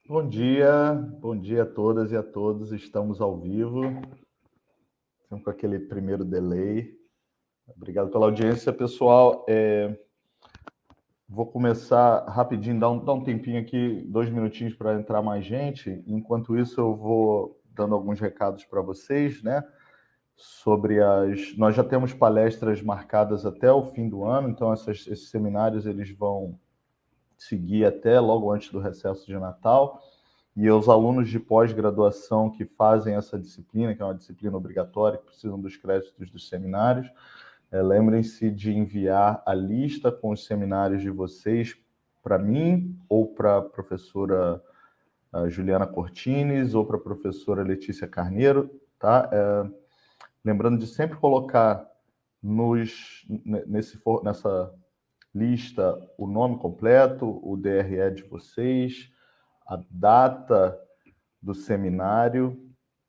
Bom dia a todas e a todos. Estamos ao vivo, sempre com aquele primeiro delay. Obrigado pela audiência, pessoal. Vou começar rapidinho, dar um tempinho aqui, 2 minutinhos para entrar mais gente. Enquanto isso, eu vou dando alguns recados para vocês, né? Nós já temos palestras marcadas até o fim do ano, então esses seminários eles vão seguir até logo antes do recesso de Natal. E os alunos de pós-graduação que fazem essa disciplina, que é uma disciplina obrigatória, que precisam dos créditos dos seminários, lembrem-se de enviar a lista com os seminários de vocês para mim, ou para a professora Juliana Cortines, ou para a professora Letícia Carneiro, tá? Lembrando de sempre colocar nessa lista o nome completo, o DRE de vocês, a data do seminário,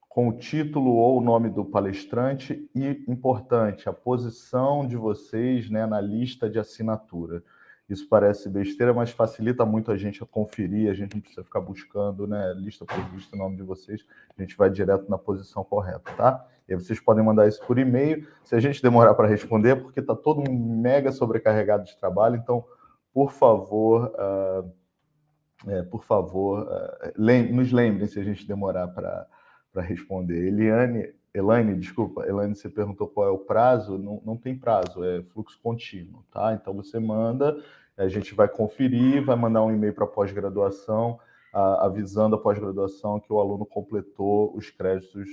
com o título ou o nome do palestrante e, importante, a posição de vocês, né, na lista de assinatura. Isso parece besteira, mas facilita muito a gente a conferir, a gente não precisa ficar buscando, né, lista por lista, o nome de vocês, a gente vai direto na posição correta, tá? E aí vocês podem mandar isso por e-mail. Se a gente demorar para responder, porque está todo mundo mega sobrecarregado de trabalho, então, por favor, nos lembrem se a gente demorar para responder. Elaine, você perguntou qual é o prazo. Não tem prazo, é fluxo contínuo, tá? Então você manda, a gente vai conferir, vai mandar um e-mail para a pós-graduação, avisando a pós-graduação que o aluno completou os créditos,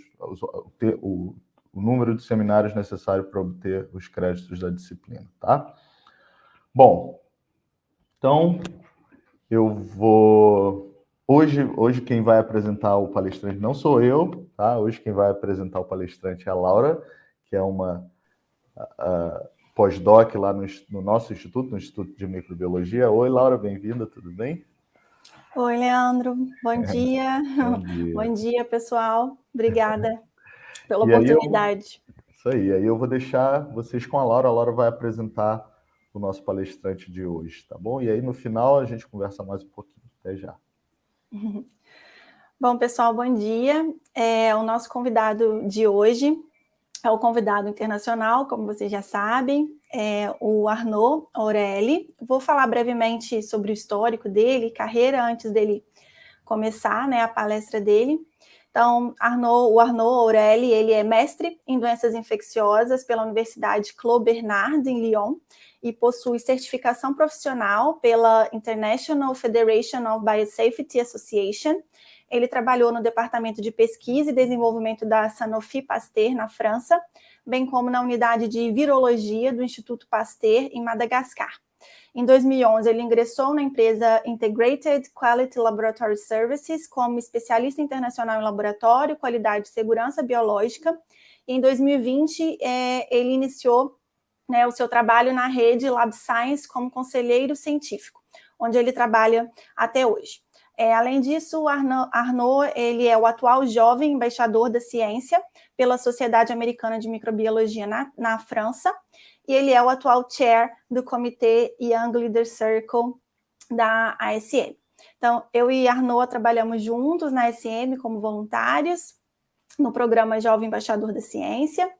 o número de seminários necessário para obter os créditos da disciplina, tá? Bom, então eu vou... Hoje quem vai apresentar o palestrante não sou eu, tá? Hoje quem vai apresentar o palestrante é a Laura, que é uma pós-doc lá no nosso instituto, no Instituto de Microbiologia. Oi, Laura, bem-vinda, tudo bem? Oi, Leandro, bom dia. Bom dia. Bom dia, pessoal. Obrigada pela oportunidade. Isso aí, aí eu vou deixar vocês com a Laura vai apresentar o nosso palestrante de hoje, tá bom? E aí no final a gente conversa mais um pouquinho. Até já. Bom, pessoal, bom dia. O nosso convidado de hoje é o convidado internacional, como vocês já sabem, é o Arnaud Orelle. Vou falar brevemente sobre o histórico dele, carreira, antes dele começar, né, a palestra dele. Então, o Arnaud Orelle, ele é mestre em doenças infecciosas pela Universidade Claude Bernard, em Lyon, e possui certificação profissional pela International Federation of Biosafety Association. Ele trabalhou no Departamento de Pesquisa e Desenvolvimento da Sanofi Pasteur, na França, bem como na unidade de Virologia do Instituto Pasteur, em Madagascar. Em 2011, ele ingressou na empresa Integrated Quality Laboratory Services como especialista internacional em laboratório, qualidade e segurança biológica. E em 2020, ele iniciou, né, o seu trabalho na rede Lab Science como conselheiro científico, onde ele trabalha até hoje. Além disso, o Arnaud, ele é o atual jovem embaixador da ciência pela Sociedade Americana de Microbiologia na França, e ele é o atual chair do Comitê Young Leader Circle da ASM. Então, eu e Arnaud trabalhamos juntos na ASM como voluntários no programa Jovem Embaixador da Ciência.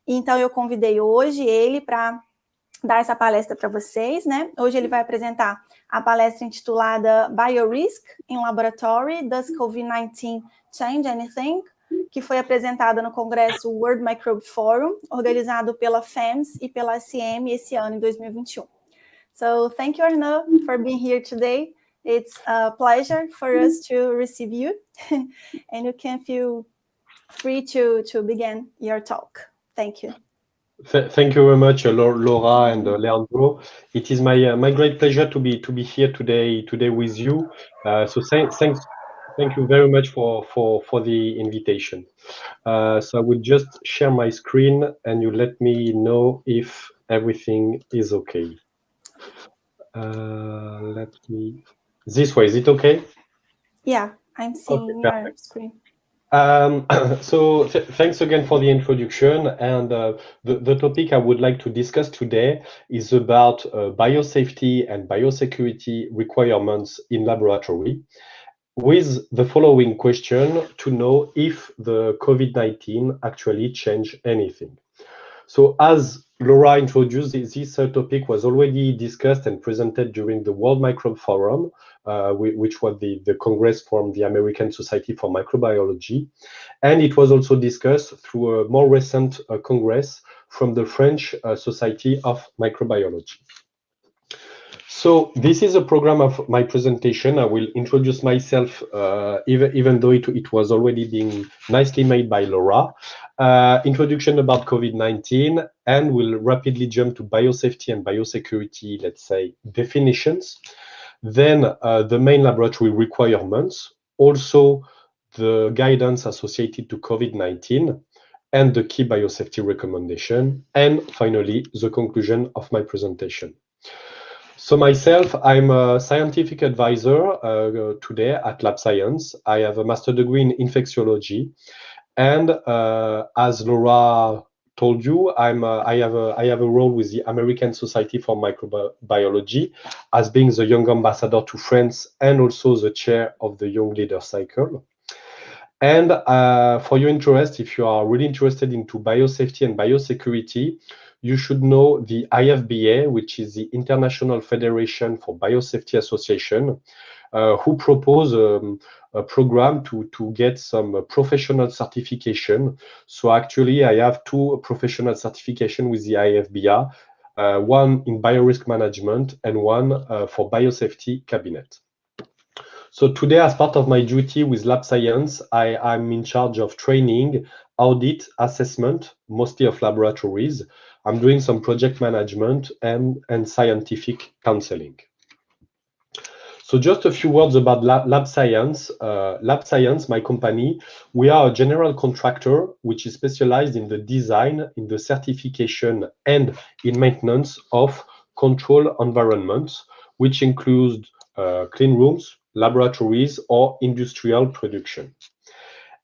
Então, eu convidei hoje ele para dar essa palestra para vocês, né? Hoje ele vai apresentar a palestra intitulada Biorisk in Laboratory, Does COVID-19 Change Anything?, que foi apresentada no Congresso World Microbe Forum, organizado pela FEMS e pela ACM esse ano, em 2021. So, thank you, Arnaud, for being here today. It's a pleasure for us to receive you, and you can feel free to begin your talk. Thank you. Thank you very much, Laura and Leandro. It is my great pleasure to be here today with you. So thank you very much for the invitation. So I will just share my screen and you let me know if everything is okay. This way, is it okay? Yeah, I'm seeing your screen. So thanks again for the introduction, and the topic I would like to discuss today is about biosafety and biosecurity requirements in laboratory. with the following question to know if the COVID-19 actually changed anything. So as Laura introduced, this topic was already discussed and presented during the World Microbe Forum, which was the Congress from the American Society for Microbiology. And it was also discussed through a more recent Congress from the French Society of Microbiology. So this is a program of my presentation. I will introduce myself, even though it was already being nicely made by Laura. Introduction about COVID-19, and we'll rapidly jump to biosafety and biosecurity, let's say, definitions. Then the main laboratory requirements, also the guidance associated to COVID-19, and the key biosafety recommendation, and finally, the conclusion of my presentation. So myself, I'm a scientific advisor today at Lab Science. I have a master degree in infectiology, and as Laura told you, I have a role with the American Society for Microbiology as being the young ambassador to France and also the chair of the Young Leader Cycle. And for your interest, if you are really interested into biosafety and biosecurity, you should know the IFBA, which is the International Federation for Biosafety Association, who propose a program to get some professional certification. So actually, I have 2 professional certification with the IFBA, one in biorisk management and one for biosafety cabinet. So today, as part of my duty with Lab Science, I'm in charge of training, audit, assessment, mostly of laboratories. I'm doing some project management and scientific counseling. So just a few words about Lab Science. Lab Science, my company, we are a general contractor which is specialized in the design, in the certification, and in maintenance of control environments, which include clean rooms, laboratories, or industrial production.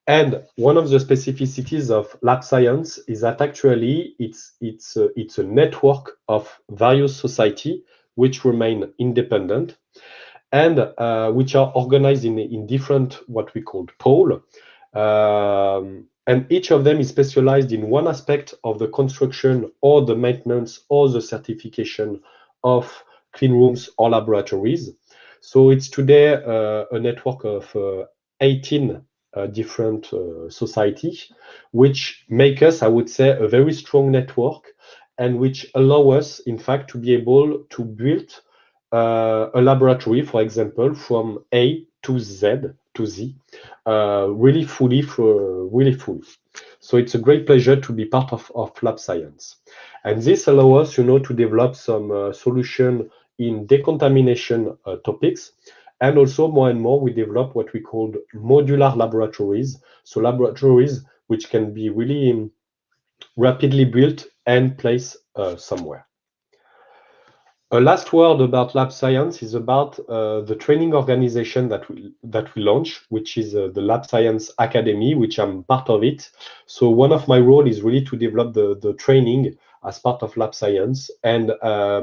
And one of the specificities of Lab Science is that actually it's a network of various societies which remain independent and which are organized in different what we call pole. And each of them is specialized in one aspect of the construction or the maintenance or the certification of clean rooms or laboratories. So it's today a network of 18 different societies, which make us, I would say, a very strong network and which allow us, in fact, to be able to build a laboratory, for example, from A to Z, really fully. So it's a great pleasure to be part of Lab Science. And this allows us, to develop some solution in decontamination topics. And also more and more, we develop what we call modular laboratories. So laboratories which can be really rapidly built and placed somewhere. A last word about Lab Science is about the training organization that we launch, which is the Lab Science Academy, which I'm part of it. So one of my role is really to develop the training as part of Lab Science, and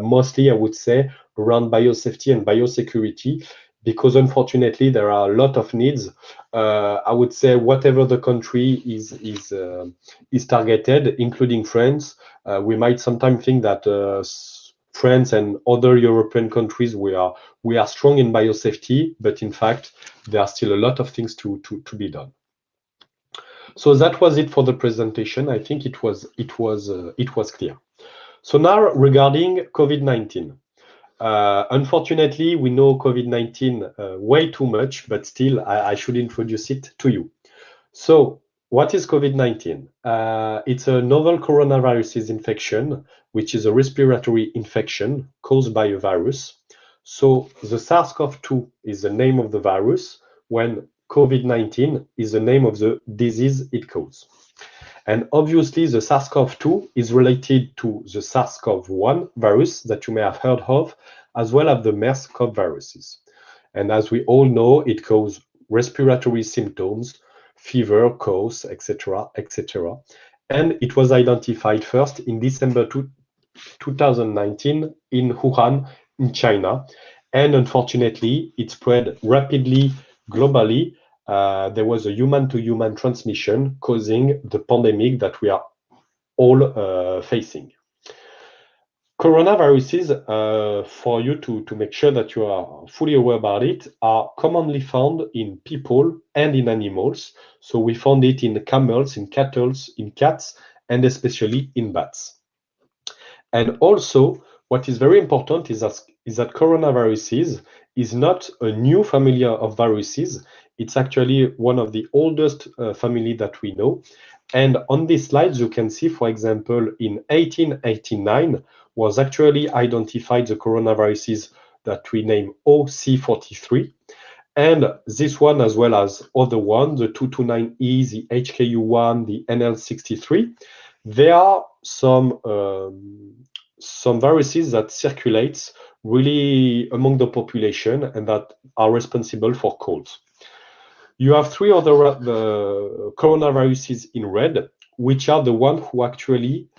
mostly I would say around biosafety and biosecurity, because unfortunately there are a lot of needs. I would say whatever the country is targeted, including France, we might sometimes think that France and other European countries, we are strong in biosafety, but in fact, there are still a lot of things to be done. So that was it for the presentation. I think it was clear. So now regarding COVID-19. Unfortunately, we know COVID-19 way too much, but still I should introduce it to you. So what is COVID-19? It's a novel coronavirus infection, which is a respiratory infection caused by a virus. So the SARS-CoV-2 is the name of the virus, when COVID-19 is the name of the disease it causes. And obviously, the SARS-CoV-2 is related to the SARS-CoV-1 virus that you may have heard of, as well as the MERS-CoV viruses. And as we all know, it causes respiratory symptoms, fever, cough, etc., etc. And it was identified first in December 2019 in Wuhan, in China. And unfortunately, it spread rapidly globally, there was a human-to-human transmission causing the pandemic that we are all facing. Coronaviruses, for you to make sure that you are fully aware about it, are commonly found in people and in animals. So we found it in camels, in cattle, in cats, and especially in bats. And also, what is very important is that coronaviruses is not a new family of viruses. It's actually one of the oldest family that we know. And on these slides, you can see, for example, in 1889 was actually identified the coronaviruses that we name OC43. And this one, as well as other ones, the 229E, the HKU1, the NL63, there are some viruses that circulate really among the population and that are responsible for colds. You have three other coronaviruses in red, which are the ones who actually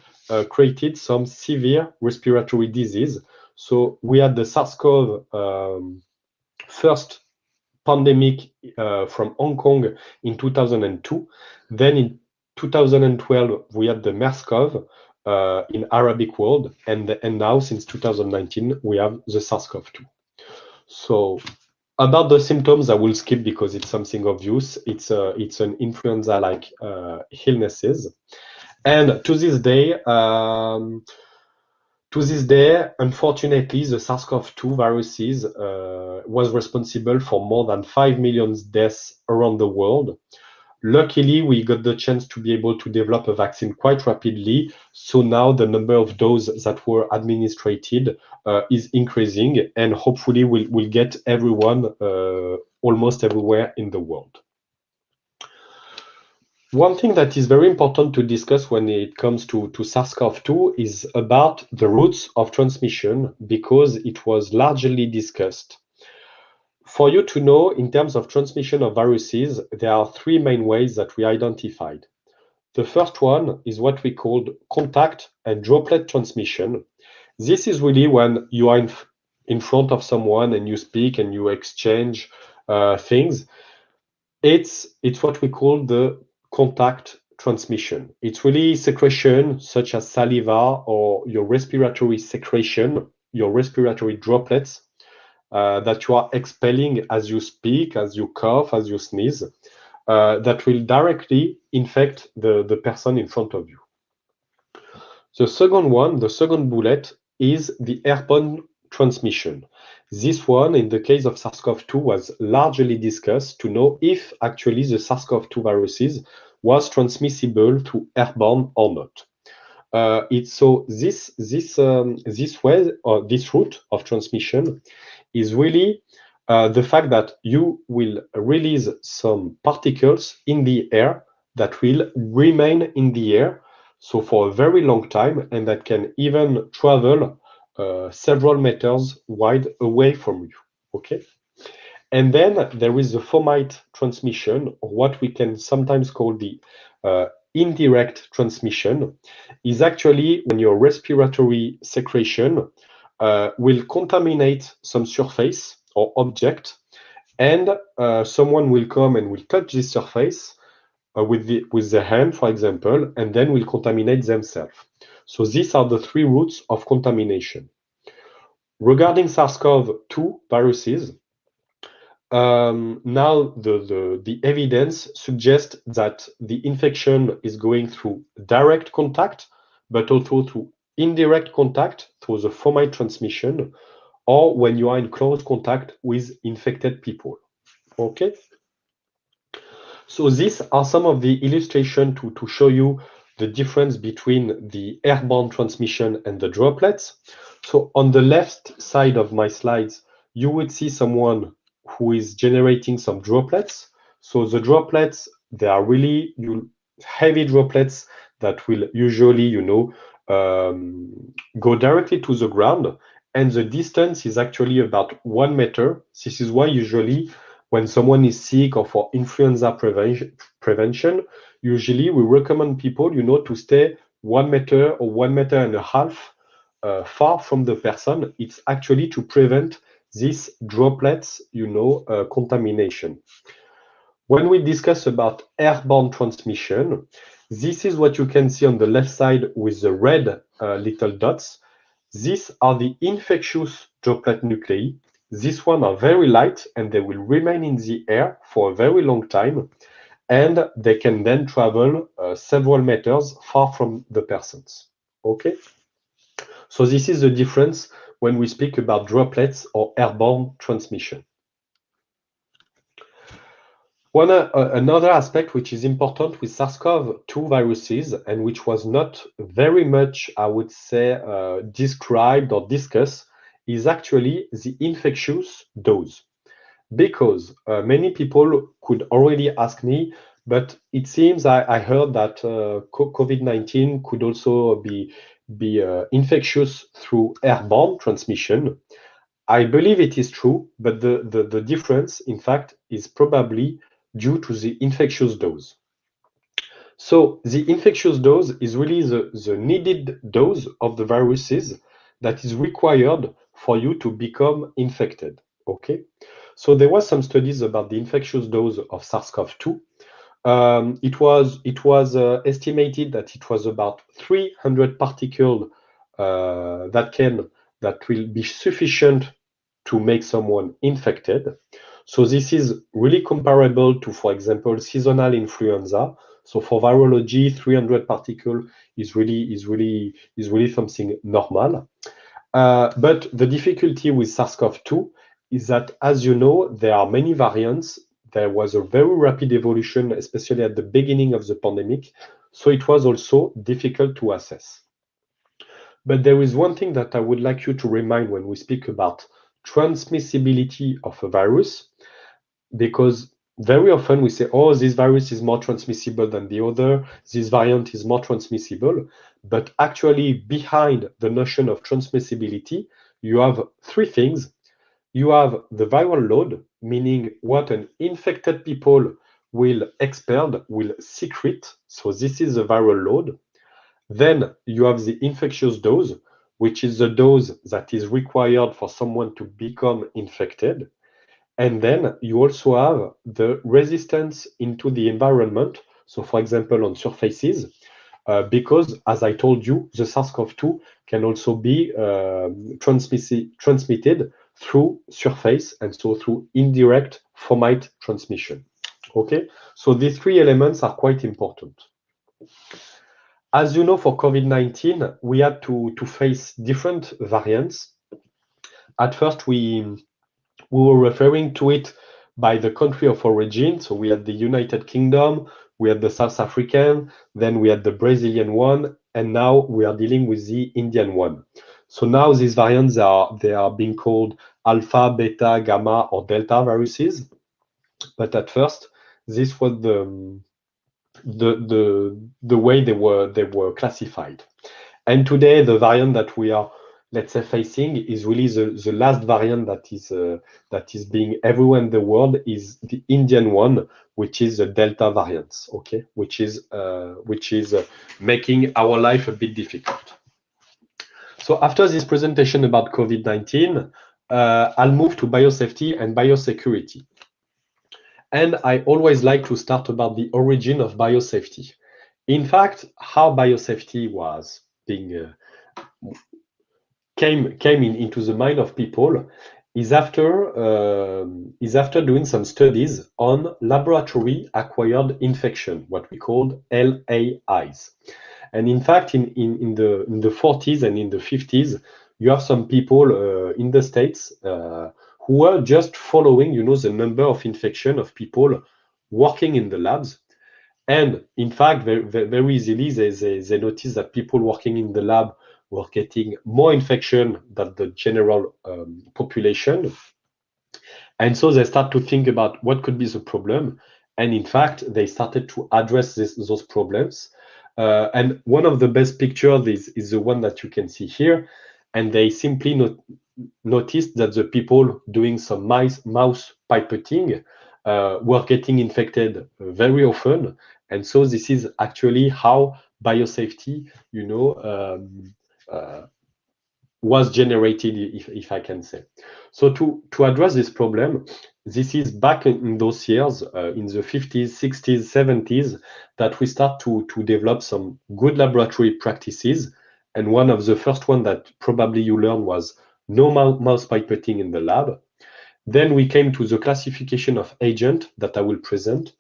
created some severe respiratory disease. So we had the SARS-CoV first pandemic from Hong Kong in 2002. Then in 2012, we had the MERS-CoV in Arabic world, and now since 2019, we have the SARS-CoV-2. So about the symptoms, I will skip because it's something obvious. It's an influenza-like illnesses, and to this day, unfortunately, the SARS-CoV-2 viruses was responsible for more than 5 million deaths around the world. Luckily, we got the chance to be able to develop a vaccine quite rapidly. So now the number of doses that were administered is increasing, and hopefully we'll get everyone almost everywhere in the world. One thing that is very important to discuss when it comes to SARS-CoV-2 is about the routes of transmission, because it was largely discussed. For you to know, in terms of transmission of viruses, there are three main ways that we identified. The first one is what we called contact and droplet transmission. This is really when you are in front of someone and you speak and you exchange things. It's what we call the contact transmission. It's really secretion such as saliva or your respiratory secretion, your respiratory droplets that you are expelling as you speak, as you cough, as you sneeze, that will directly infect the person in front of you. The second one, the second bullet, is the airborne transmission. This one, in the case of SARS-CoV-2, was largely discussed to know if actually the SARS-CoV-2 viruses was transmissible through airborne or not. So this way, or this route of transmission, is really the fact that you will release some particles in the air that will remain in the air, so for a very long time, and that can even travel several meters wide away from you. Okay. And then there is the fomite transmission, or what we can sometimes call the indirect transmission, is actually when your respiratory secretion will contaminate some surface or object, and someone will come and will touch this surface with their hand, for example, and then will contaminate themselves. So these are the three routes of contamination. Regarding SARS-CoV-2 viruses, now the evidence suggests that the infection is going through direct contact, but also through indirect contact through the fomite transmission, or when you are in close contact with infected people. Okay. So these are some of the illustrations to show you the difference between the airborne transmission and the droplets. So on the left side of my slides, you would see someone who is generating some droplets. So the droplets, they are really heavy droplets that will usually, go directly to the ground, and the distance is actually about 1 meter. This is why usually when someone is sick or for influenza prevention, usually we recommend people, to stay 1 meter or 1.5 meters far from the person. It's actually to prevent these droplets, contamination. When we discuss about airborne transmission, this is what you can see on the left side with the red little dots. These are the infectious droplet nuclei. These ones are very light and they will remain in the air for a very long time, and they can then travel several meters far from the persons. Okay? So this is the difference when we speak about droplets or airborne transmission. Another aspect which is important with SARS-CoV-2 viruses and which was not very much, I would say, described or discussed is actually the infectious dose. Because many people could already ask me, but it seems I heard that COVID-19 could also be infectious through airborne transmission. I believe it is true, but the difference, in fact, is probably due to the infectious dose. So the infectious dose is really the needed dose of the viruses that is required for you to become infected. Okay, so there was some studies about the infectious dose of SARS-CoV-2. It was estimated that it was about 300 particles that will be sufficient to make someone infected. So this is really comparable to, for example, seasonal influenza. So for virology, 300 particles is really something normal. But the difficulty with SARS-CoV-2 is that, as you know, there are many variants. There was a very rapid evolution, especially at the beginning of the pandemic. So it was also difficult to assess. But there is one thing that I would like you to remind when we speak about transmissibility of a virus, because very often we say, oh, this virus is more transmissible than the other, this variant is more transmissible. But actually, behind the notion of transmissibility, you have three things. You have the viral load, meaning what an infected people will expel, will secrete. So this is the viral load. Then you have the infectious dose, which is the dose that is required for someone to become infected. And then you also have the resistance into the environment. So for example, on surfaces, because as I told you, the SARS-CoV-2 can also be transmitted through surface and so through indirect fomite transmission. Okay, so these three elements are quite important. As you know, for COVID-19, we had to face different variants. At first, we were referring to it by the country of origin. So we had the United Kingdom, we had the South African, then we had the Brazilian one, and now we are dealing with the Indian one. So now these variants they are being called alpha, beta, gamma, or delta viruses. But at first, this was the way they were classified. And today, the variant that we are, let's say, facing is really the last variant that is being everywhere in the world is the Indian one, which is the Delta variant, okay, which is making our life a bit difficult. So after this presentation about COVID-19, I'll move to biosafety and biosecurity. And I always like to start about the origin of biosafety. In fact, how biosafety was being came into the mind of people is after doing some studies on laboratory acquired infection, what we called LAIs. And in fact, in the 40s and in the 50s, you have some people in the States who were just following, the number of infection of people working in the labs. And in fact, very easily, they noticed that people working in the lab were getting more infection than the general population. And so they start to think about what could be the problem. And in fact, they started to address those problems. And one of the best pictures is the one that you can see here. And they simply noticed that the people doing some mouse pipetting were getting infected very often. And so this is actually how biosafety, was generated, if I can say. So to address this problem, this is back in those years, in the 50s, 60s, 70s, that we start to develop some good laboratory practices. And one of the first one that probably you learned was no mouse pipetting in the lab. Then we came to the classification of agent that I will present,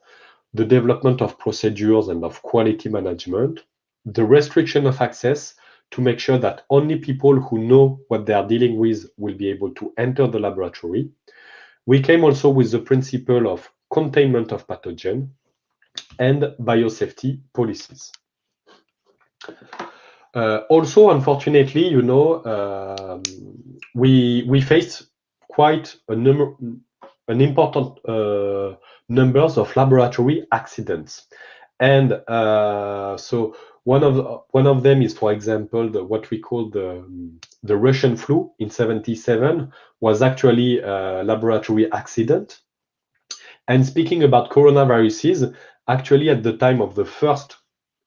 the development of procedures and of quality management, the restriction of access to make sure that only people who know what they are dealing with will be able to enter the laboratory. We came also with the principle of containment of pathogen and biosafety policies. Also, unfortunately, you know, we faced quite an important numbers of laboratory accidents, and so one of them is, for example, what we call the Russian flu in '77 was actually a laboratory accident. And speaking about coronaviruses, actually at the time of the first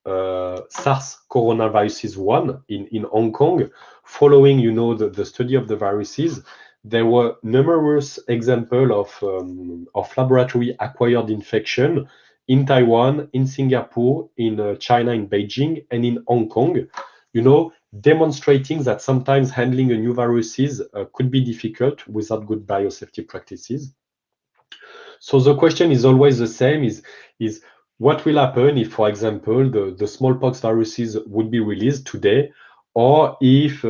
SARS coronaviruses 1 in Hong Kong, following, you know, the study of the viruses, there were numerous examples of laboratory acquired infection in Taiwan, in Singapore, in China, in Beijing, and in Hong Kong, you know, demonstrating that sometimes handling a new viruses could be difficult without good biosafety practices. So the question is always the same, is what will happen if, for example, the smallpox viruses would be released today, or if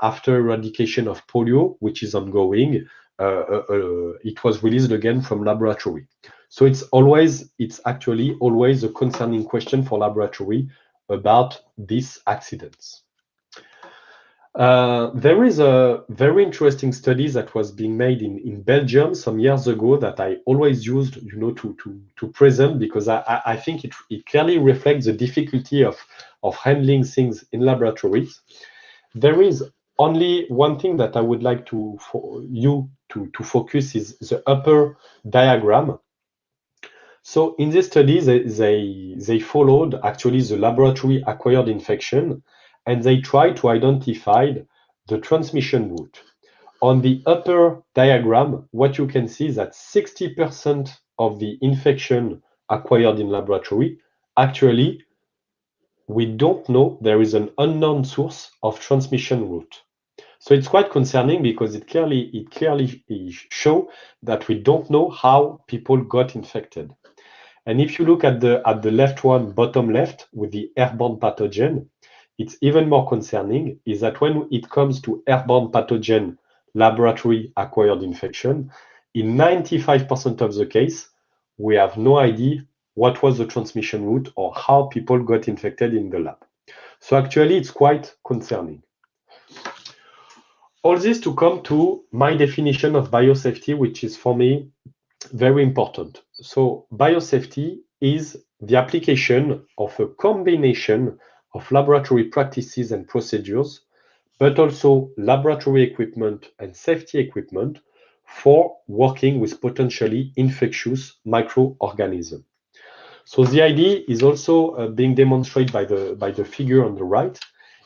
after eradication of polio, which is ongoing, it was released again from laboratory. So it's actually always a concerning question for laboratory about these accidents. There is a very interesting study that was being made in Belgium some years ago that I always used, you know, to present, because I think it clearly reflects the difficulty of handling things in laboratories. There is only one thing that I would like for you to focus is the upper diagram. So in this study, they followed actually the laboratory acquired infection, and they tried to identify the transmission route. On the upper diagram, what you can see is that 60% of the infection acquired in laboratory, actually, we don't know, there is an unknown source of transmission route. So it's quite concerning because it clearly shows that we don't know how people got infected. And if you look at the left one, bottom left, with the airborne pathogen, it's even more concerning, is that when it comes to airborne pathogen laboratory acquired infection, in 95% of the case, we have no idea what was the transmission route or how people got infected in the lab. So actually, it's quite concerning. All this to come to my definition of biosafety, which is for me very important. So biosafety is the application of a combination of laboratory practices and procedures, but also laboratory equipment and safety equipment for working with potentially infectious microorganisms. So the idea is also being demonstrated by the figure on the right,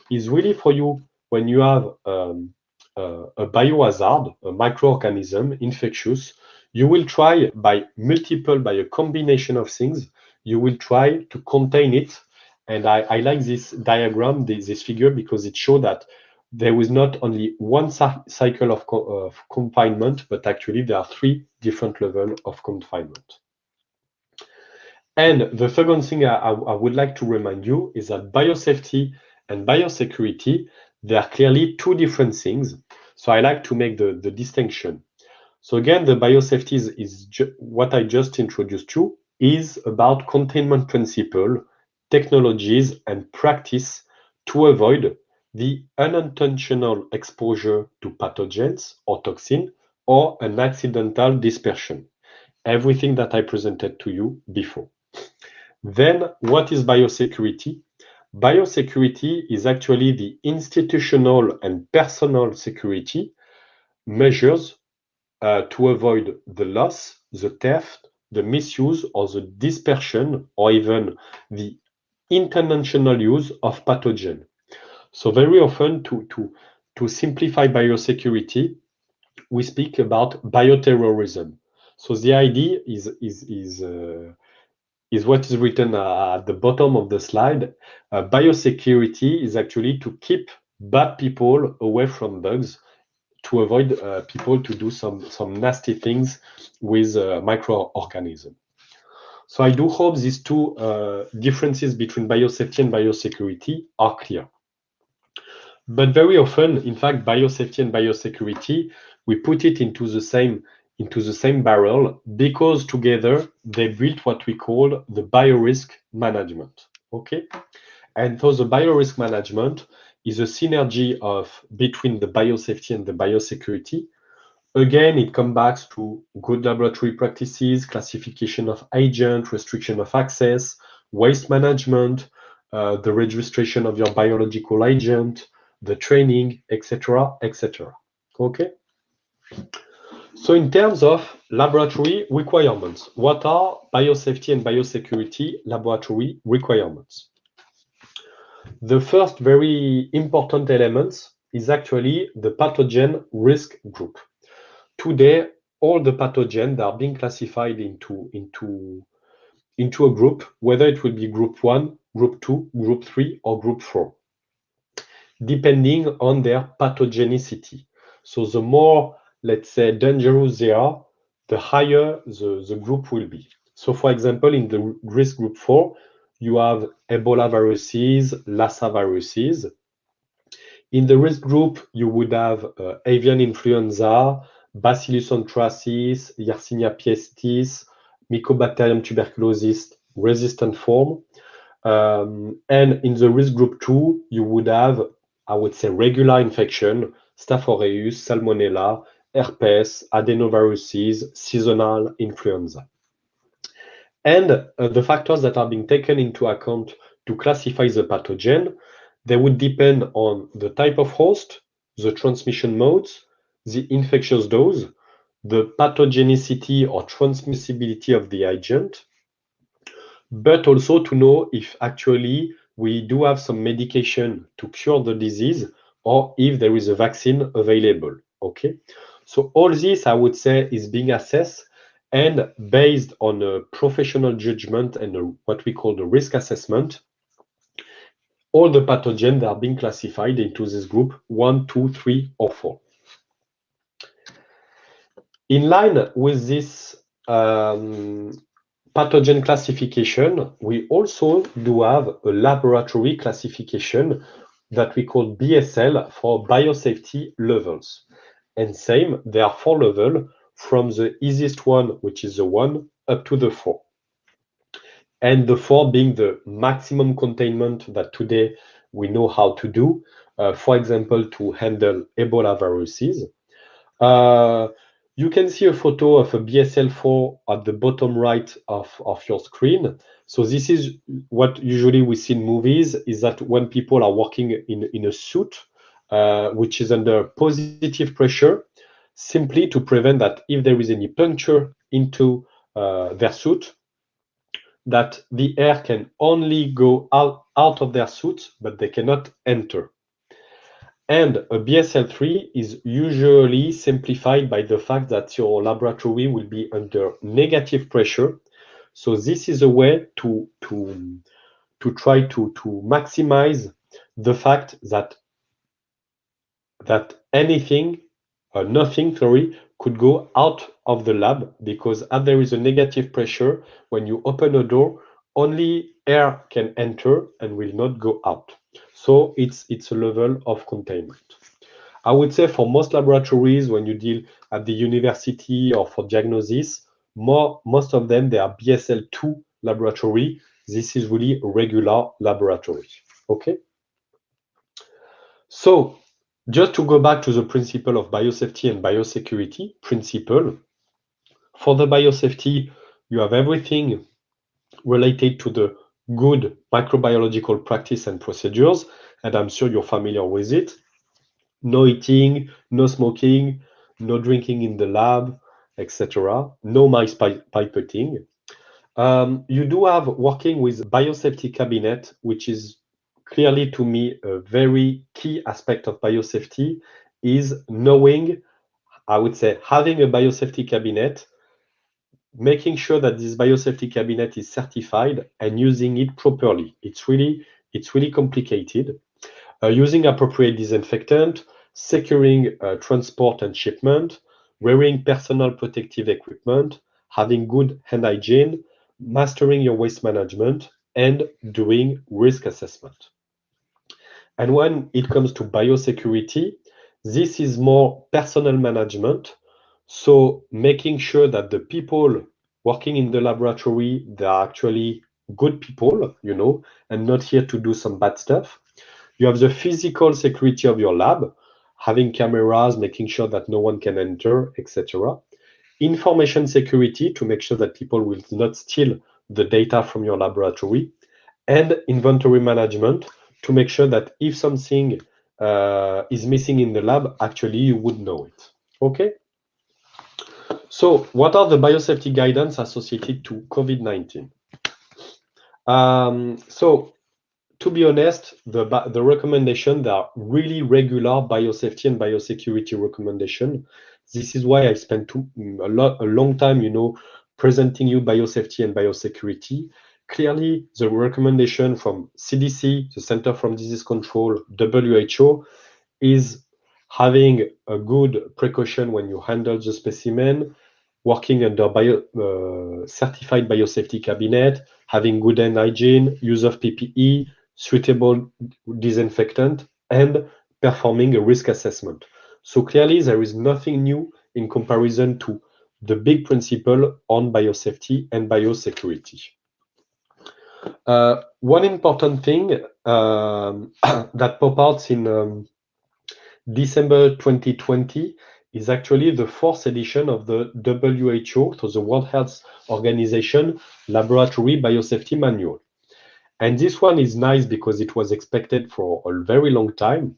is really for you when you have a biohazard, a microorganism, infectious, you will try by a combination of things, you will try to contain it. And I like this diagram, this figure, because it shows that there is not only one cycle of confinement, but actually there are 3 different levels of confinement. And the second thing I would like to remind you is that biosafety and biosecurity, they are clearly 2 different things. So I like to make the distinction. So again, the biosafety is what I just introduced you, is about containment principle, technologies, and practice to avoid the unintentional exposure to pathogens or toxin or an accidental dispersion. Everything that I presented to you before. Then what is biosecurity? Biosecurity is actually the institutional and personal security measures to avoid the loss, the theft, the misuse, or the dispersion, or even the intentional use of pathogen. So very often to to simplify biosecurity, we speak about bioterrorism. So the idea is what is written at the bottom of the slide. Biosecurity is actually to keep bad people away from bugs, to avoid people to do some nasty things with microorganisms. So I do hope these two differences between biosafety and biosecurity are clear. But very often, in fact, biosafety and biosecurity, we put it into the same barrel, because together they built what we call the biorisk management. Okay, and so the biorisk management is a synergy between the biosafety and the biosecurity. Again, it comes back to good laboratory practices, classification of agent, restriction of access, waste management, the registration of your biological agent, the training, etc., etc. Okay. So in terms of laboratory requirements, what are biosafety and biosecurity laboratory requirements? The first very important element is actually the pathogen risk group. Today, all the pathogens are being classified into a group, whether it will be group 1, group 2, group 3, or group 4, depending on their pathogenicity. So the more, let's say, dangerous they are, the higher the group will be. So for example, in the risk group 4, you have Ebola viruses, Lassa viruses. In the risk group, you would have avian influenza, Bacillus anthracis, Yersinia pestis, Mycobacterium tuberculosis resistant form. And in the risk group 2, you would have, I would say, regular infection, Staph aureus, Salmonella, herpes, adenoviruses, seasonal influenza. And the factors that are being taken into account to classify the pathogen, they would depend on the type of host, the transmission modes, the infectious dose, the pathogenicity or transmissibility of the agent, but also to know if actually we do have some medication to cure the disease, or if there is a vaccine available. Okay, so all this, I would say, is being assessed, and based on a professional judgment and what we call the risk assessment, all the pathogens are being classified into this group 1, 2, 3, or 4. In line with this pathogen classification, we also do have a laboratory classification that we call BSL for biosafety levels. And same, there are 4 levels, from the easiest one, which is the 1, up to the 4. And the 4 being the maximum containment that today we know how to do, for example, to handle Ebola viruses. You can see a photo of a BSL-4 at the bottom right of your screen. So this is what usually we see in movies, is that when people are working in a suit, which is under positive pressure, simply to prevent that if there is any puncture into their suit, that the air can only go out of their suit, but they cannot enter. And a BSL-3 is usually simplified by the fact that your laboratory will be under negative pressure. So this is a way to try to maximize the fact that nothing could go out of the lab, because as there is a negative pressure, when you open a door, only air can enter and will not go out. So it's a level of containment. I would say for most laboratories, when you deal at the university or for diagnosis, most of them, they are BSL-2 laboratory. This is really a regular laboratory. Okay. So just to go back to the principle of biosafety and biosecurity principle, for the biosafety, you have everything related to the good microbiological practice and procedures, and I'm sure you're familiar with it. No eating, no smoking, no drinking in the lab, etc. No mice pipetting. You do have working with biosafety cabinet, which is clearly to me a very key aspect of biosafety is knowing, I would say, having a biosafety cabinet, making sure that this biosafety cabinet is certified and using it properly. It's really complicated. Using appropriate disinfectant, securing transport and shipment, wearing personal protective equipment, having good hand hygiene, mastering your waste management, and doing risk assessment. And when it comes to biosecurity, this is more personal management. So making sure that the people working in the laboratory, they are actually good people, and not here to do some bad stuff. You have the physical security of your lab, having cameras, making sure that no one can enter, etc. Information security to make sure that people will not steal the data from your laboratory, and inventory management to make sure that if something is missing in the lab, actually you would know it. Okay? So what are the biosafety guidance associated to COVID-19? So to be honest, the recommendation, they are really regular biosafety and biosecurity recommendation. This is why I spent a long time, presenting you biosafety and biosecurity. Clearly, the recommendation from CDC, the Center for Disease Control, WHO, is having a good precaution when you handle the specimen, working under certified biosafety cabinet, having good hand hygiene, use of PPE, suitable disinfectant, and performing a risk assessment. So clearly, there is nothing new in comparison to the big principle on biosafety and biosecurity. One important thing that popped out in December 2020 is actually the 4th edition of the WHO, so the World Health Organization Laboratory Biosafety Manual. And this one is nice because it was expected for a very long time.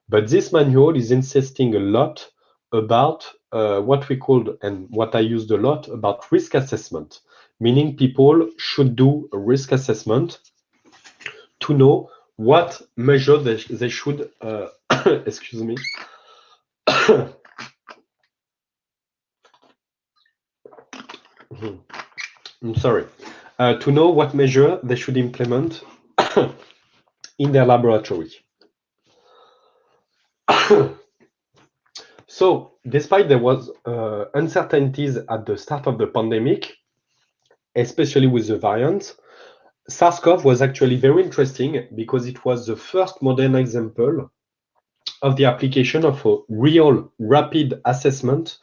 But this manual is insisting a lot about what we called, and what I used a lot, about risk assessment, meaning people should do a risk assessment to know what measure they should, excuse me, I'm sorry, to know what measure they should implement in their laboratory. So, despite there was uncertainties at the start of the pandemic, especially with the variants, SARS-CoV was actually very interesting because it was the first modern example of the application of a real rapid assessment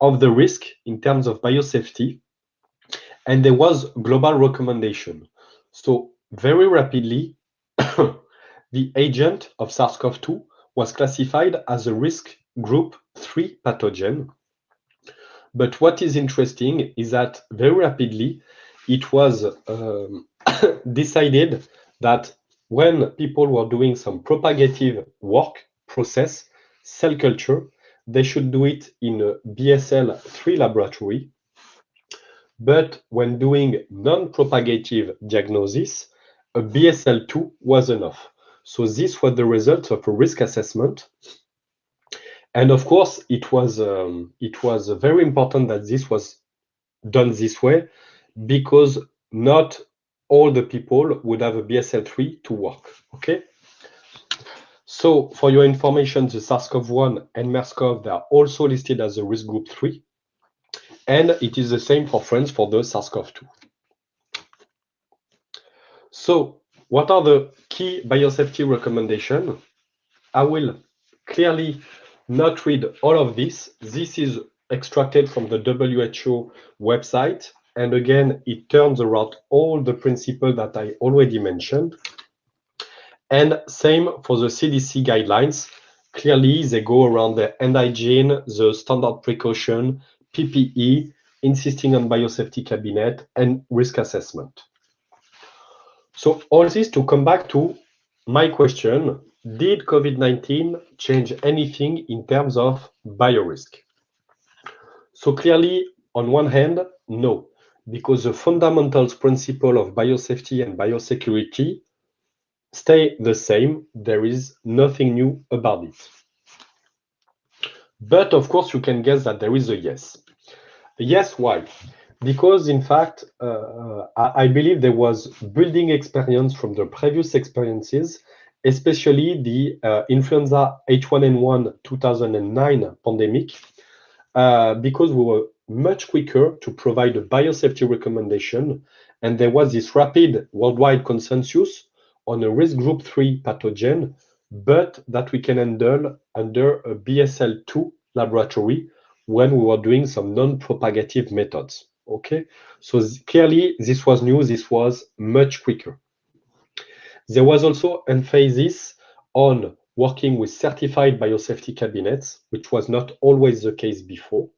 of the risk in terms of biosafety, and there was global recommendation. So very rapidly, the agent of SARS-CoV-2 was classified as a risk group 3 pathogen. But what is interesting is that very rapidly it was decided that when people were doing some propagative work process, cell culture, they should do it in a BSL-3 laboratory. But when doing non-propagative diagnosis, a BSL-2 was enough. So this was the result of a risk assessment. And of course, it was very important that this was done this way, because not all the people would have a BSL-3 to work. Okay. So for your information, the SARS-CoV-1 and MERS-CoV, they are also listed as a risk group 3. And it is the same for France for the SARS-CoV-2. So what are the key biosafety recommendations? I will clearly not read all of this. This is extracted from the WHO website. And again, it turns around all the principles that I already mentioned. And same for the CDC guidelines. Clearly, they go around the hand hygiene, the standard precaution, PPE, insisting on biosafety cabinet, and risk assessment. So all this to come back to my question: did COVID-19 change anything in terms of biorisk? So clearly, on one hand, no, because the fundamentals principle of biosafety and biosecurity stay the same. There is nothing new about it. But of course, you can guess that there is a yes. Yes, why? Because in fact, I believe there was building experience from the previous experiences, especially the influenza H1N1 2009 pandemic, because we were much quicker to provide a biosafety recommendation, and there was this rapid worldwide consensus on a risk group 3 pathogen, but that we can handle under a BSL-2 laboratory when we were doing some non-propagative methods. Okay, so clearly this was new, this was much quicker. There was also emphasis on working with certified biosafety cabinets, which was not always the case before.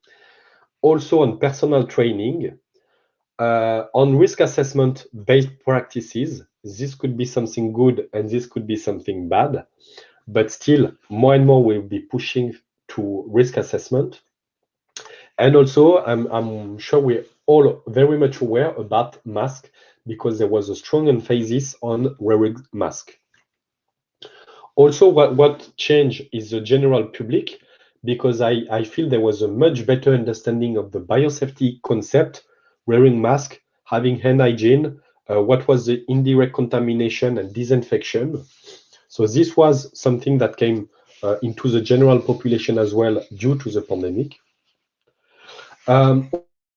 Also on personal training, on risk assessment based practices. This could be something good and this could be something bad, but still more and more we'll be pushing to risk assessment. And also, I'm sure we're all very much aware about mask because there was a strong emphasis on wearing mask. Also, what changed is the general public, because I feel there was a much better understanding of the biosafety concept, wearing mask, having hand hygiene, what was the indirect contamination and disinfection. So this was something that came into the general population as well due to the pandemic.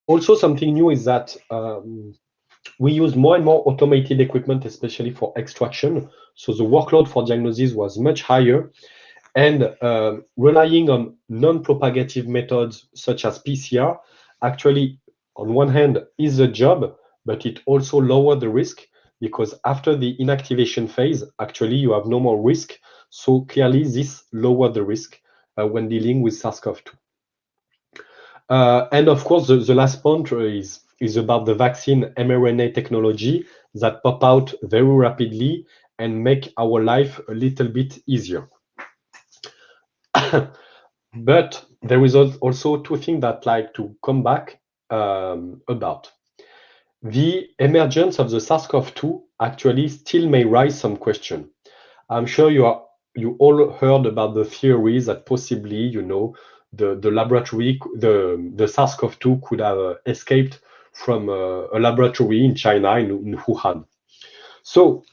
Also, something new is that we use more and more automated equipment, especially for extraction. So the workload for diagnosis was much higher, and relying on non-propagative methods such as PCR actually, on one hand, is a job, but it also lowered the risk because after the inactivation phase, actually you have no more risk. So clearly this lowered the risk when dealing with SARS-CoV-2. And of course, the last point is about the vaccine mRNA technology that pop out very rapidly and make our life a little bit easier. But there is also two things that I'd like to come back about. The emergence of the SARS-CoV-2 actually still may raise some question. I'm sure you all heard about the theories that possibly, the laboratory, the SARS-CoV-2 could have escaped from a laboratory in China, in Wuhan. So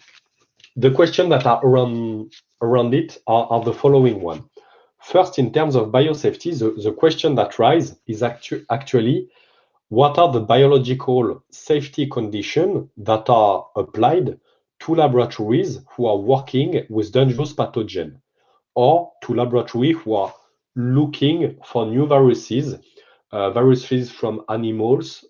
the questions that are around it are the following one. First, in terms of biosafety, the question that rises is actually what are the biological safety conditions that are applied to laboratories who are working with dangerous pathogens, or to laboratories who are looking for new viruses, viruses from animals.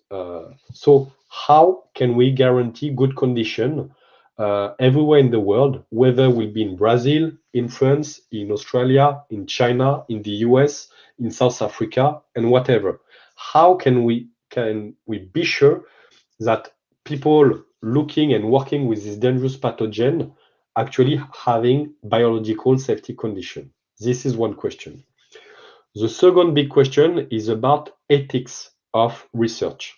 So how can we guarantee good condition everywhere in the world, whether we'll be in Brazil, in France, in Australia, in China, in the US, in South Africa, and whatever? How can we be sure that people looking and working with this dangerous pathogen actually having biological safety condition? This is one question. The second big question is about ethics of research,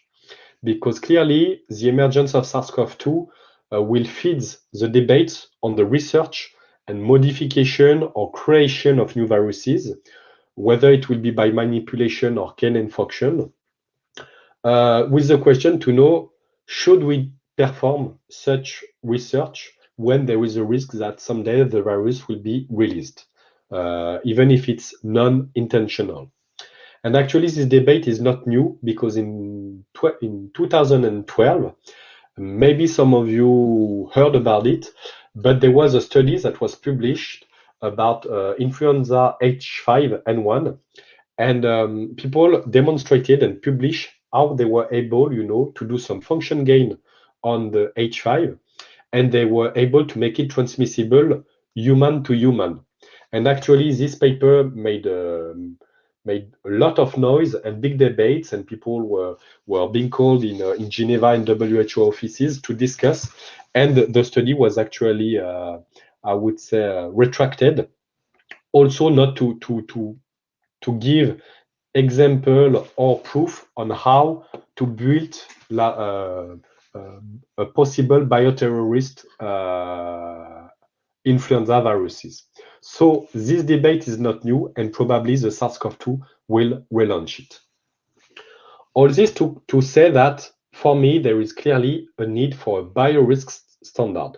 because clearly the emergence of SARS-CoV-2 will feed the debates on the research and modification or creation of new viruses, whether it will be by manipulation or gain and function, with the question to know, should we perform such research when there is a risk that someday the virus will be released, even if it's non-intentional? And actually, this debate is not new, because in 2012, maybe some of you heard about it, but there was a study that was published about influenza H5N1, and people demonstrated and published how they were able, to do some function gain on the H5, and they were able to make it transmissible human to human. And actually, this paper made a lot of noise and big debates, and people were being called in Geneva and WHO offices to discuss. And the study was actually, I would say, retracted. Also, not to give example or proof on how to build a possible bioterrorist influenza viruses. So this debate is not new, and probably the SARS-CoV-2 will relaunch it. All this to say that, for me, there is clearly a need for a Biorisk standard.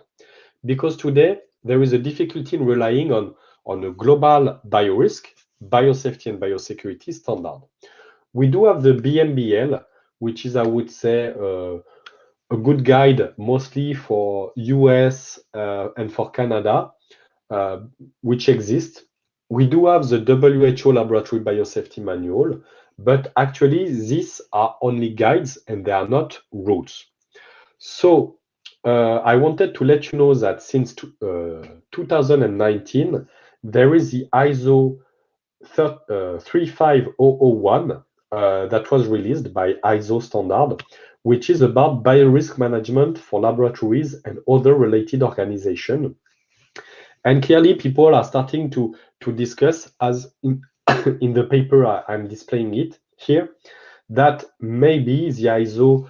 Because today, there is a difficulty in relying on a global Biorisk, Biosafety and Biosecurity standard. We do have the BMBL, which is, I would say, a good guide mostly for US and for Canada, which exists. We do have the WHO Laboratory Biosafety Manual, but actually these are only guides and they are not rules. So I wanted to let you know that since 2019, there is the ISO 35001 that was released by ISO standard, which is about biorisk management for laboratories and other related organizations. And clearly, people are starting to discuss, as in, in the paper I'm displaying it here, that maybe the ISO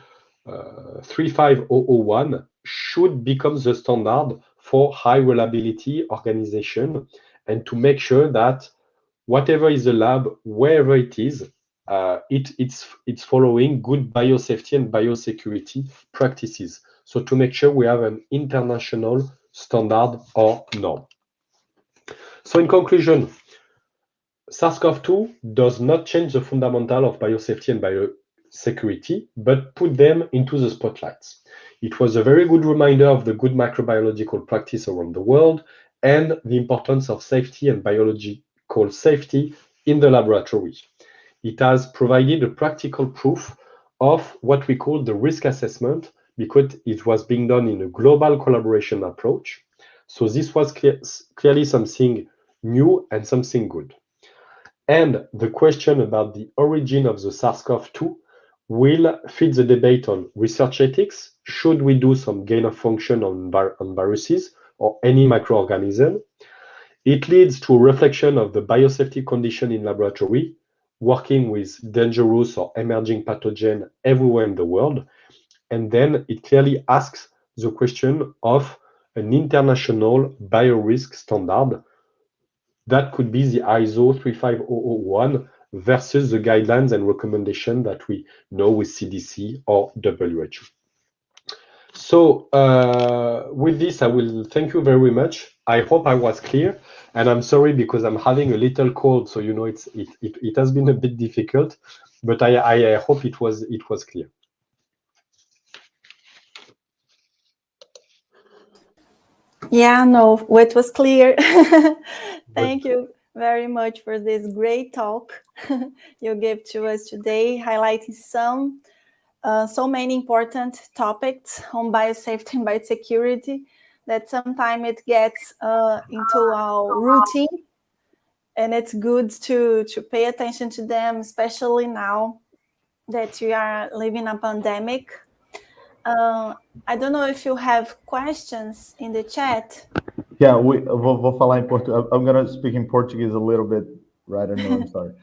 35001 should become the standard for high reliability organization, and to make sure that whatever is the lab, wherever it is, it's following good biosafety and biosecurity practices. So to make sure we have an international standard or norm. So in conclusion, SARS-CoV-2 does not change the fundamental of biosafety and biosecurity, but put them into the spotlights. It was a very good reminder of the good microbiological practice around the world and the importance of safety and biological safety in the laboratory. It has provided a practical proof of what we call the risk assessment, because it was being done in a global collaboration approach. So this was clearly something new and something good. And the question about the origin of the SARS-CoV-2 will fit the debate on research ethics. Should we do some gain of function on viruses or any microorganism? It leads to a reflection of the biosafety condition in laboratory, working with dangerous or emerging pathogen everywhere in the world. And then it clearly asks the question of an international biorisk standard that could be the ISO 35001 versus the guidelines and recommendations that we know with CDC or WHO. So with this, I will thank you very much. I hope I was clear, and I'm sorry because I'm having a little cold, so you know it has been a bit difficult, but I hope it was clear. Yeah, no, it was clear. Thank you very much for this great talk you gave to us today, highlighting so many important topics on biosafety and biosecurity that sometimes it gets into our routine, and it's good to pay attention to them, especially now that we are living a pandemic. I don't know if you have questions in the chat. Yeah, vou falar em português. I'm going to speak in Portuguese a little bit, right? I'm sorry.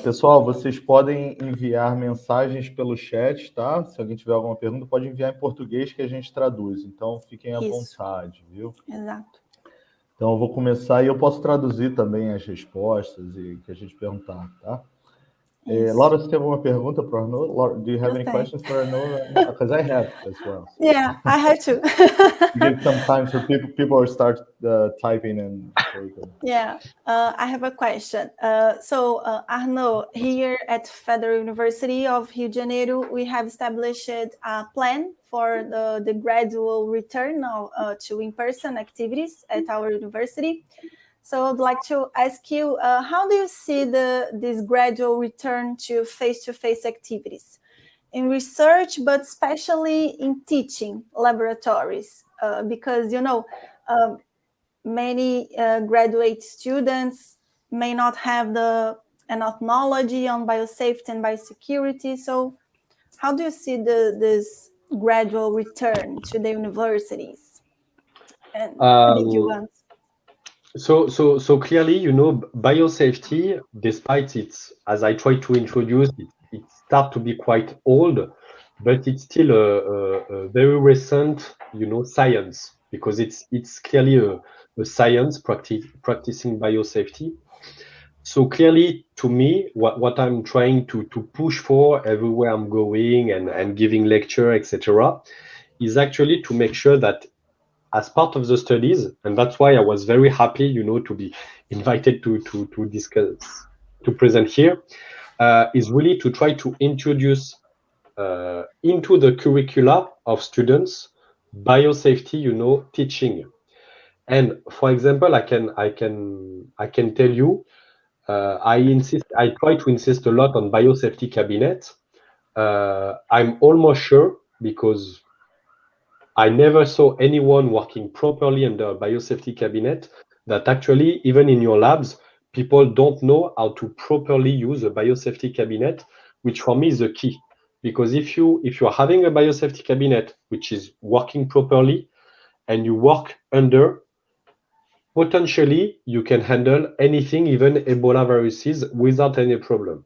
Pessoal, vocês podem enviar mensagens pelo chat, tá? Se alguém tiver alguma pergunta, pode enviar em português que a gente traduz. Então, fiquem à vontade, viu? Exato. Então, eu vou começar e eu posso traduzir também as respostas e que a gente perguntar, tá? Laura, você tem alguma pergunta para o Arnaud? Laura, do you have any questions for Arnaud? Because I have as well. Yeah, I have to. Give some time for people to start typing in. Yeah, I have a question. So Arnaud, here at Federal University of Rio de Janeiro, we have established a plan for the gradual return to in-person activities at our university. So I'd like to ask you, how do you see this gradual return to face-to-face activities in research, but especially in teaching laboratories? Because, you know, many graduate students may not have enough knowledge on biosafety and biosecurity. So how do you see this gradual return to the universities? And did you want? So clearly, you know, biosafety, despite its, as I try to introduce, it starts to be quite old, but it's still a very recent, you know, science. because it's clearly a science practicing biosafety. So clearly, to me, what I'm trying to push for everywhere I'm going and giving lecture, etc., is actually to make sure that as part of the studies, and that's why I was very happy, to be invited to discuss, to present here, is really to try to introduce into the curricula of students biosafety, teaching. And for example, I can tell you, I try to insist a lot on biosafety cabinet. I'm almost sure, because I never saw anyone working properly under a biosafety cabinet, that actually, even in your labs, people don't know how to properly use a biosafety cabinet, which for me is the key. Because if you're having a biosafety cabinet which is working properly and you work under, potentially you can handle anything, even Ebola viruses, without any problem.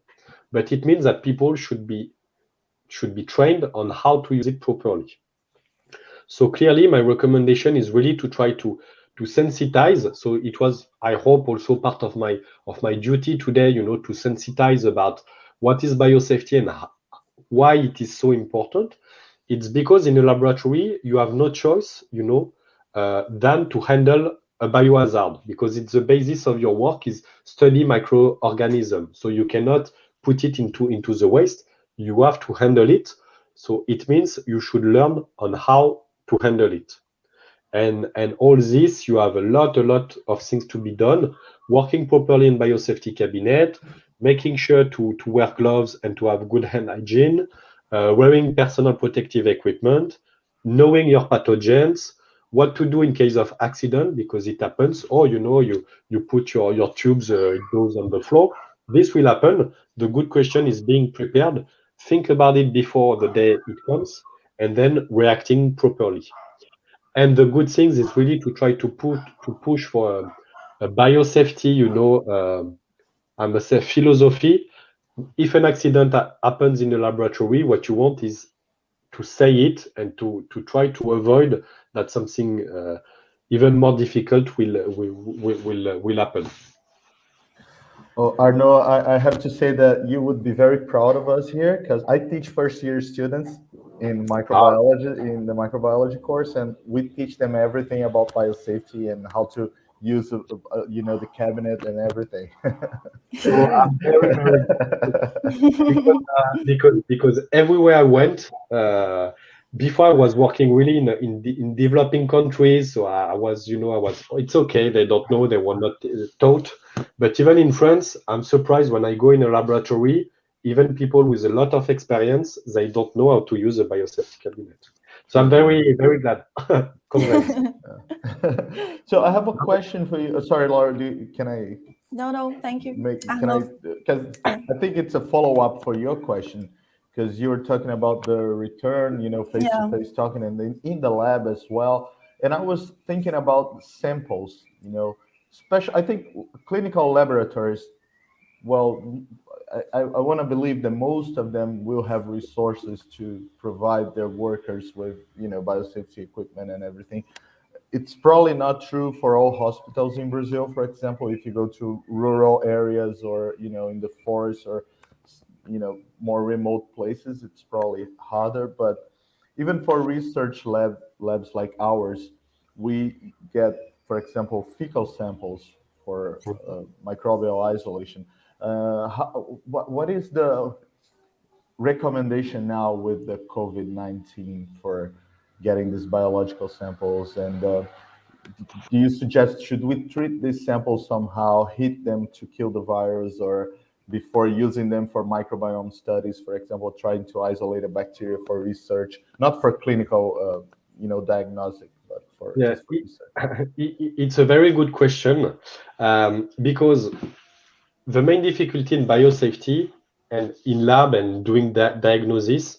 But it means that people should be trained on how to use it properly. So clearly, my recommendation is really to try to sensitize. So it was, I hope, also part of my duty today, to sensitize about what is biosafety and why it is so important. It's because in a laboratory you have no choice, than to handle a biohazard, because it's the basis of your work is study microorganisms. So you cannot put it into the waste. You have to handle it. So it means you should learn on how to handle it. And all this, you have a lot of things to be done, working properly in biosafety cabinet, making sure to wear gloves and to have good hand hygiene, wearing personal protective equipment, knowing your pathogens, what to do in case of accident, because it happens, or you put your tubes, it goes on the floor. This will happen. The good question is being prepared. Think about it before the day it comes, and then reacting properly. And the good thing is really to try to push for a biosafety, I must say, philosophy. If an accident happens in the laboratory, what you want is to say it and to try to avoid that something even more difficult will happen. Oh, Arnaud, I have to say that you would be very proud of us here, because I teach first-year students in microbiology, in the microbiology course, and we teach them everything about biosafety and how to use, the cabinet and everything. So I'm very, because everywhere I went, before I was working really in developing countries. So I was, it's okay. They don't know, they were not taught. But even in France, I'm surprised when I go in a laboratory, even people with a lot of experience, they don't know how to use a biosafety cabinet. So I'm very, very glad. Convinced. So I have a question for you. Sorry, Laura, can I? No, thank you. Because I think it's a follow-up for your question, because you were talking about the return, face-to-face talking, and in the lab as well. And I was thinking about samples, I think clinical laboratories, well, I want to believe that most of them will have resources to provide their workers with, biosafety equipment and everything. It's probably not true for all hospitals in Brazil. For example, if you go to rural areas or, in the forest or, more remote places, it's probably harder. But even for research labs like ours, we get, for example, fecal samples for microbial isolation. What is the recommendation now with the COVID-19 for getting these biological samples? And do you suggest, should we treat these samples somehow, heat them to kill the virus, or before using them for microbiome studies, for example, trying to isolate a bacteria for research, not for clinical, diagnostic, but just for research? It's a very good question, because the main difficulty in biosafety and in lab and doing that diagnosis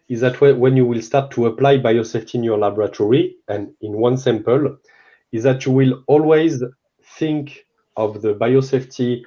is that when you will start to apply biosafety in your laboratory and in one sample, is that you will always think of the biosafety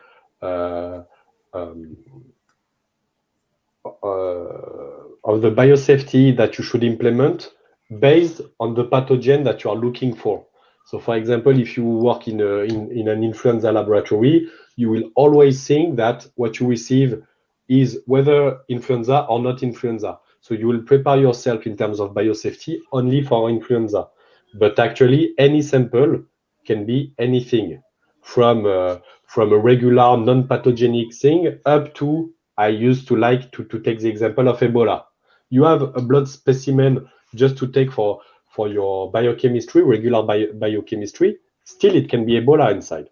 that you should implement based on the pathogen that you are looking for. So, for example, if you work in an influenza laboratory, you will always think that what you receive is whether influenza or not influenza. So you will prepare yourself in terms of biosafety only for influenza. But actually, any sample can be anything from a regular non-pathogenic thing up to, I used to like to take the example of Ebola. You have a blood specimen just to take for your biochemistry, regular biochemistry, still it can be Ebola inside.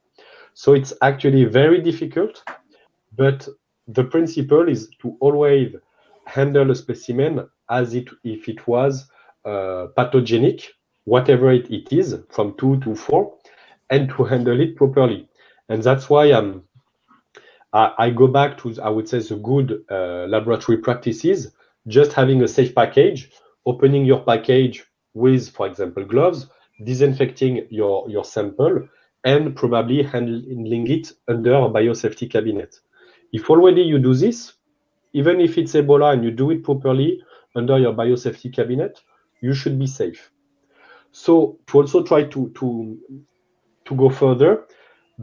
So it's actually very difficult, but the principle is to always handle a specimen as if it was pathogenic, whatever it is, from 2 to 4, and to handle it properly. And that's why I go back to, I would say, the good laboratory practices, just having a safe package, opening your package with, for example, gloves, disinfecting your sample, and probably handling it under a biosafety cabinet. If already you do this, even if it's Ebola and you do it properly under your biosafety cabinet, you should be safe. So to also try to go further,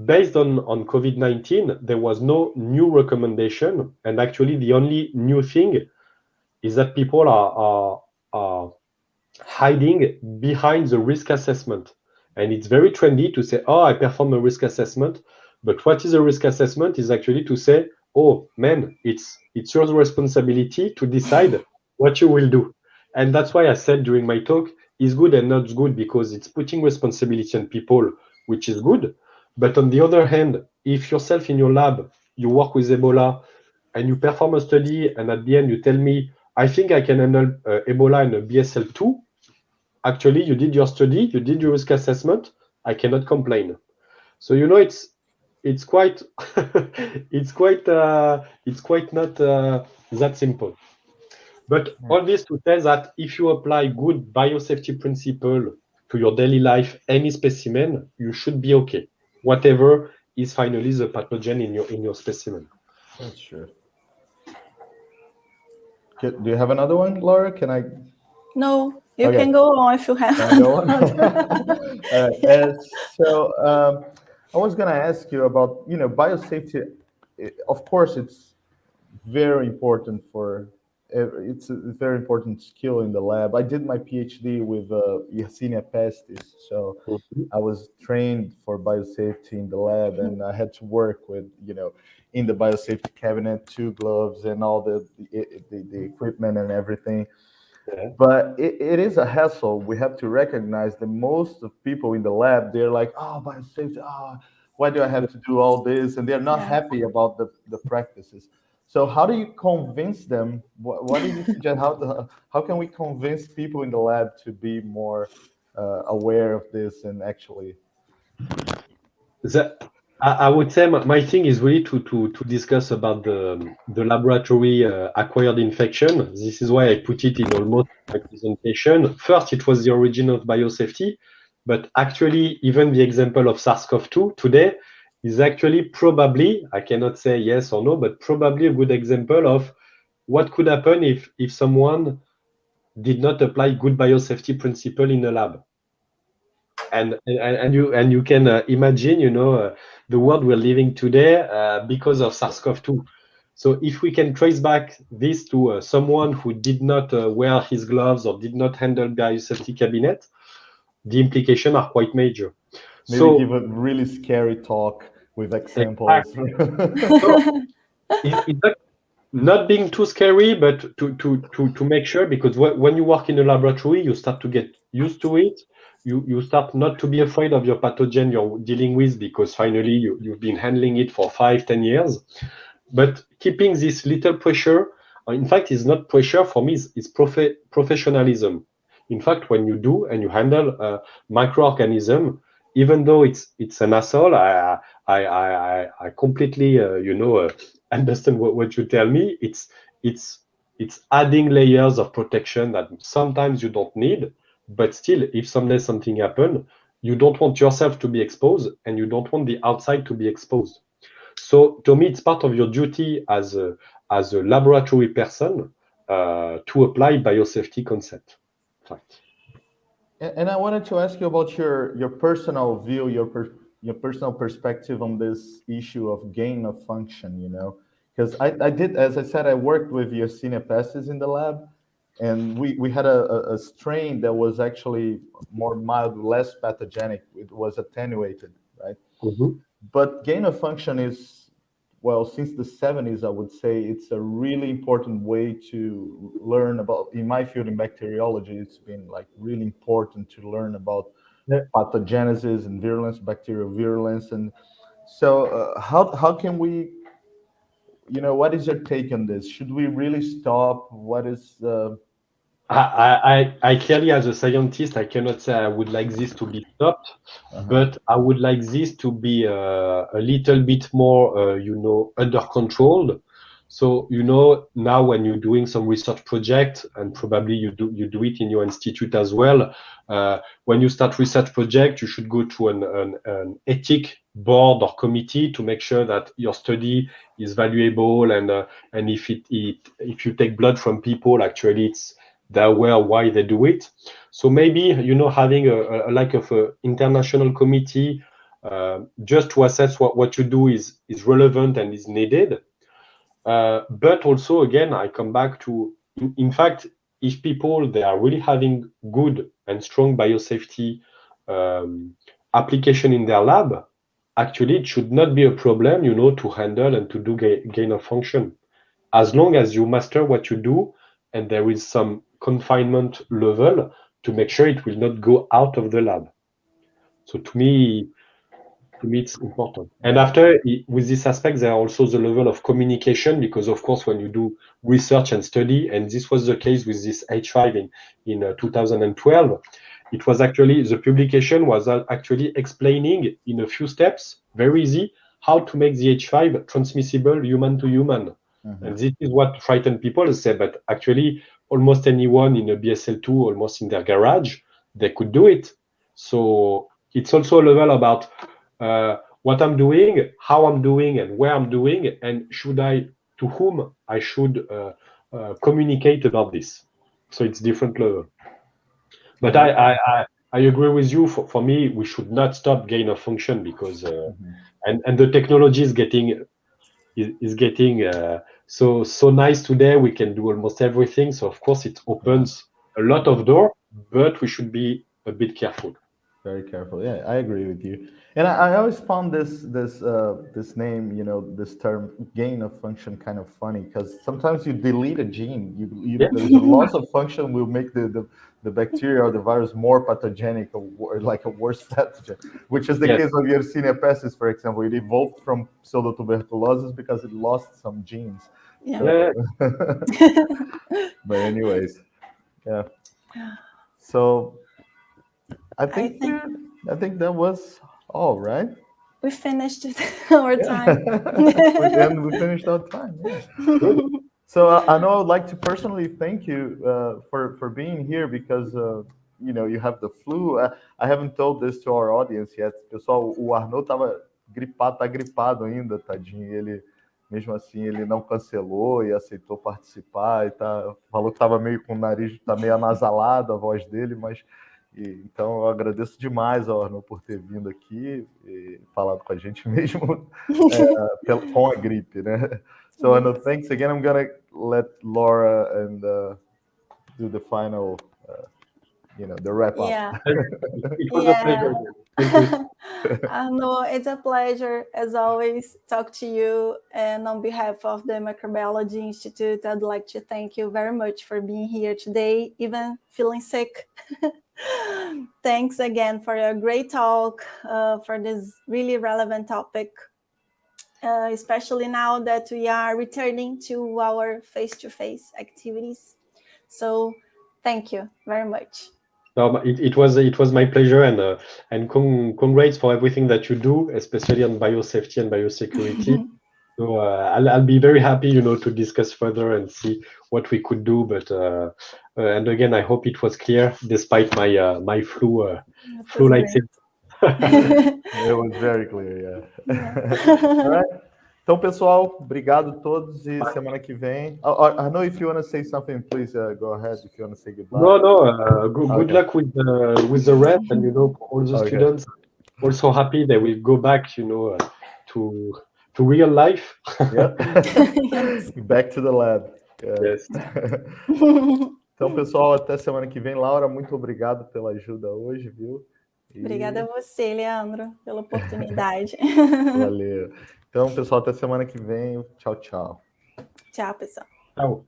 based on COVID-19, there was no new recommendation. And actually, the only new thing is that people are hiding behind the risk assessment. And it's very trendy to say, oh, I perform a risk assessment. But what is a risk assessment is actually to say, oh, man, it's your responsibility to decide what you will do. And that's why I said during my talk, is good and not good, because it's putting responsibility on people, which is good. But on the other hand, if yourself in your lab, you work with Ebola and you perform a study, and at the end you tell me, I think I can handle Ebola in a BSL2, actually you did your study, you did your risk assessment, I cannot complain. So it's quite it's quite not that simple. But all this to tell that if you apply good biosafety principle to your daily life, any specimen, you should be okay, whatever is finally the pathogen in your specimen. That's true. Do you have another one, Laura? Can I? No, you can go on if you have. Can I go on? All right. So I was going to ask you about, biosafety. Of course, it's very important it's a very important skill in the lab. I did my PhD with Yersinia pestis, so I was trained for biosafety in the lab, and I had to work with, in the biosafety cabinet, 2 gloves and all the equipment and everything. Yeah. But it is a hassle. We have to recognize that most of people in the lab, they're like, oh, biosafety, why do I have to do all this? And they're not happy about the practices. So how do you convince them? What do you suggest? How can we convince people in the lab to be more aware of this and actually? I would say my thing is really to discuss about the laboratory acquired infection. This is why I put it in almost my presentation. First, it was the origin of biosafety, but actually, even the example of SARS-CoV-2 today is actually probably, I cannot say yes or no, but probably a good example of what could happen if someone did not apply good biosafety principle in a lab. And you can imagine, the world we're living today because of SARS-CoV-2. So if we can trace back this to someone who did not wear his gloves or did not handle biosafety cabinet, the implications are quite major. Maybe give a really scary talk with examples. Exactly. So it's not being too scary, but to make sure, because when you work in a laboratory, you start to get used to it. You start not to be afraid of your pathogen you're dealing with, because finally you've been handling it for 5-10 years. But keeping this little pressure, in fact, is not pressure for me, it's professionalism. In fact, when you do and you handle a microorganism, even though it's an asshole, I completely understand what you tell me. It's adding layers of protection that sometimes you don't need, but still, if someday something happens, you don't want yourself to be exposed, and you don't want the outside to be exposed. So to me, it's part of your duty as a laboratory person to apply biosafety concept. Right. And I wanted to ask you about your personal view, your personal perspective on this issue of gain of function, you know, because I did, as I said, I worked with Yersinia pestis in the lab, and we had a strain that was actually more mild, less pathogenic. It was attenuated, right? Mm-hmm. But gain of function is, well, since the 70s, I would say it's a really important way to learn about, in my field in bacteriology, it's been like really important to learn about pathogenesis and virulence, bacterial virulence. And so how can we, you know, what is your take on this? Should we really stop? What is I clearly, as a scientist, I cannot say I would like this to be stopped, but I would like this to be a little bit more, under control. So, now when you're doing some research project, and probably you do it in your institute as well, when you start research project, you should go to an ethic board or committee to make sure that your study is valuable, and if if you take blood from people, actually they're aware why they do it. So maybe having a like of a international committee just to assess what you do is relevant and is needed. But also, again, I come back to, in fact, if people, they are really having good and strong biosafety application in their lab, actually it should not be a problem, to handle and to do gain of function, as long as you master what you do and there is some confinement level to make sure it will not go out of the lab. So to me it's important. And after, with this aspect, there are also the level of communication, because of course when you do research and study, and this was the case with this H5 in 2012, it was actually, the publication was actually explaining in a few steps, very easy, how to make the H5 transmissible human to human. And this is what frightened people, say, but actually almost anyone in a BSL2, almost in their garage, they could do it. So it's also a level about what I'm doing, how I'm doing, and where I'm doing, and to whom I should communicate about this. So it's different level. But I agree with you. For me, we should not stop gain of function, because and the technology is getting so nice today. We can do almost everything. So of course it opens a lot of doors, but we should be a bit careful. Very careful. Yeah, I agree with you. And I always found this name, this term gain of function kind of funny, because sometimes you delete a gene, there's a loss of function will make the bacteria or the virus more pathogenic, or like a worse pathogen, which is the case of Yersinia pestis, for example. It evolved from pseudotuberculosis because it lost some genes. Yeah. But anyways, yeah. So I think that was all, right? We finished our time. And we finished our time. Yeah. So I know I'd like to personally thank you for being here, because you have the flu. I haven't told this to our audience yet. Pessoal, o Arnaud tá gripado ainda, tadinho. Ele, mesmo assim, ele não cancelou e aceitou participar, e falou que estava meio com o nariz, tá meio anasalado a voz dele, mas então eu agradeço demais ao Arnaud por ter vindo aqui e falado com a gente mesmo com a gripe, né? So Arnaud, thanks again. I'm gonna let Laura and do the final, the wrap up. Yeah. It was a pleasure. Thank you. No, it's a pleasure, as always, talk to you. And on behalf of the Microbiology Institute, I'd like to thank you very much for being here today, even feeling sick. Thanks again for your great talk, for this really relevant topic, especially now that we are returning to our face-to-face activities. So thank you very much. No, it was my pleasure, and congrats for everything that you do, especially on biosafety and biosecurity. So I'll be very happy, to discuss further and see what we could do. But and again, I hope it was clear, despite my flu-like symptoms. It was very clear, yeah. All right. Então, pessoal, obrigado a todos e semana que vem. Arnaud, if you want to say something, please go ahead. If you want to say goodbye. No. Good luck with the rest, and for all the students. Also happy they will go back, to real life. Yep. Back to the lab. Yes. Então, pessoal, até semana que vem. Laura, muito obrigado pela ajuda hoje, viu? Obrigada a você, Leandro, pela oportunidade. Valeu. Então, pessoal, até semana que vem. Tchau, tchau. Tchau, pessoal. Tchau.